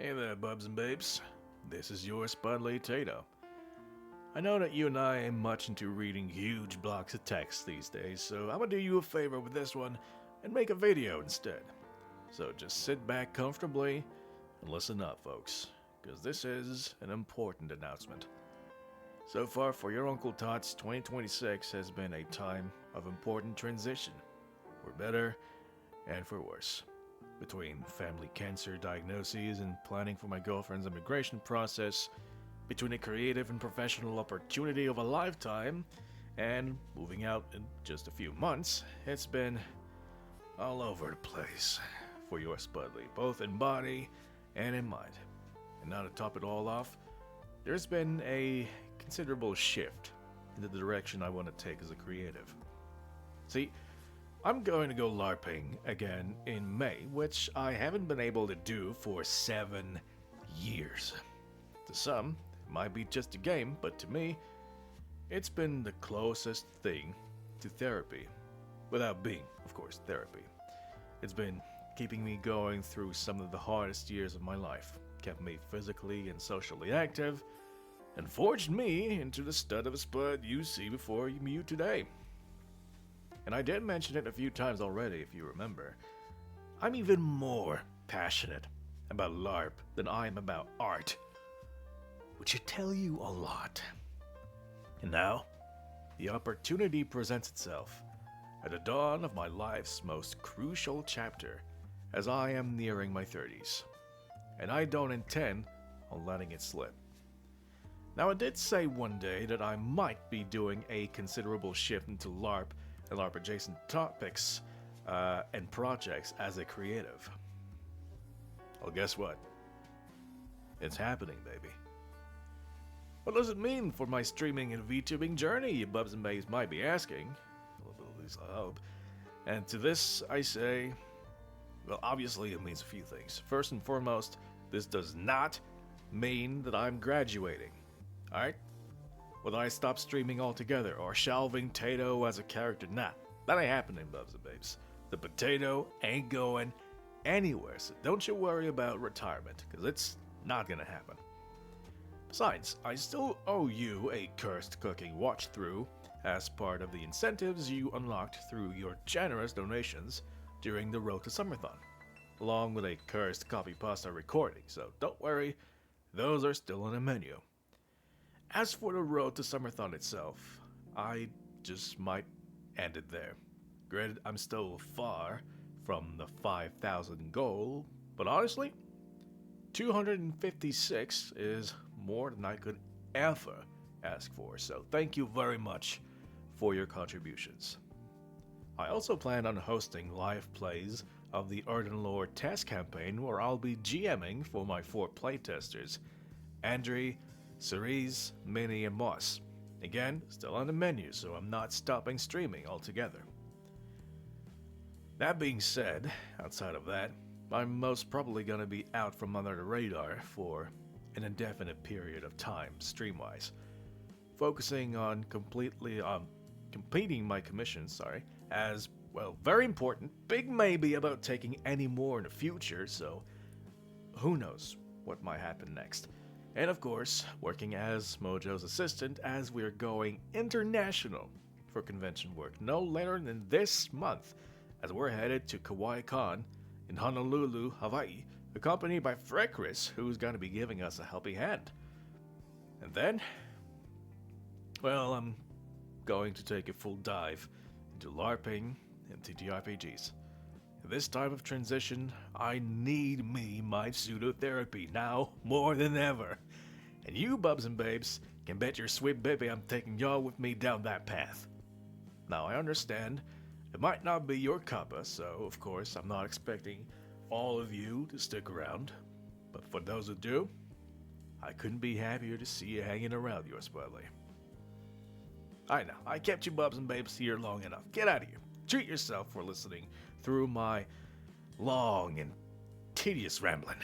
Hey there, bubs and babes. This is your Spudley Tato. I know that you and I ain't much into reading huge blocks of text these days, so I'm gonna do you a favor with this one and make a video instead. So just sit back comfortably and listen up, folks, because this is an important announcement. So far for your Uncle Tots, 2026 has been a time of important transition, for better and for worse. Between family cancer diagnoses and planning for my girlfriend's immigration process, between a creative and professional opportunity of a lifetime, and moving out in just a few months, it's been all over the place for your Spudley, both in body and in mind. And now to top it all off, there's been a considerable shift in the direction I want to take as a creative. See, I'm going to go LARPing again in May, which I haven't been able to do for 7 years. To some, it might be just a game, but to me, it's been the closest thing to therapy. Without being, of course, therapy. It's been keeping me going through some of the hardest years of my life, kept me physically and socially active, and forged me into the stud of a spud you see before you today. And I did mention it a few times already, if you remember. I'm even more passionate about LARP than I am about art, which should tell you a lot. And now, the opportunity presents itself at the dawn of my life's most crucial chapter, as I am nearing my 30s. And I don't intend on letting it slip. Now, I did say one day that I might be doing a considerable shift into LARP and LARP adjacent topics and projects as a creative. Well, guess what? It's happening, baby. What does it mean for my streaming and VTubing journey, you bubs and babes might be asking? Well, at least I hope. And to this, I say, well, obviously it means a few things. First and foremost, this does not mean that I'm graduating. Alright? Whether I stop streaming altogether or shelving Tato as a character, nah, that ain't happening, bubs and babes. The potato ain't going anywhere, so don't you worry about retirement, because it's not gonna happen. Besides, I still owe you a cursed cooking watch-through as part of the incentives you unlocked through your generous donations during the Road to Summerthon, along with a cursed copy pasta recording, so don't worry, those are still on the menu. As for the Road to Summerthon itself, I just might end it there. Granted, I'm still far from the 5,000 goal, but honestly, 256 is more than I could ever ask for, so thank you very much for your contributions. I also plan on hosting live plays of the Ardenlore test campaign where I'll be GMing for my 4 playtesters, Andre, Cerise, Minnie, and Moss. Again, still on the menu, so I'm not stopping streaming altogether. That being said, outside of that, I'm most probably gonna be out from under the radar for an indefinite period of time, stream-wise, focusing on completing my commissions, as, well, very important, big maybe about taking any more in the future, so who knows what might happen next. And of course, working as Mojo's assistant as we're going international for convention work no later than this month, as we're headed to KawaiiCon in Honolulu, Hawaii, accompanied by Frekris, who's going to be giving us a helping hand. And then, well, I'm going to take a full dive into LARPing and TTRPGs. At this time of transition, I need my pseudotherapy now more than ever. And you, bubs and babes, can bet your sweet baby I'm taking y'all with me down that path. Now, I understand it might not be your cuppa, so of course I'm not expecting all of you to stick around. But for those who do, I couldn't be happier to see you hanging around, yours Spudley. I know, I kept you bubs and babes here long enough. Get out of here. Treat yourself for listening through my long and tedious rambling.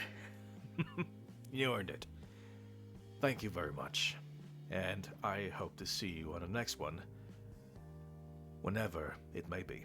You earned it. Thank you very much, and I hope to see you on the next one, whenever it may be.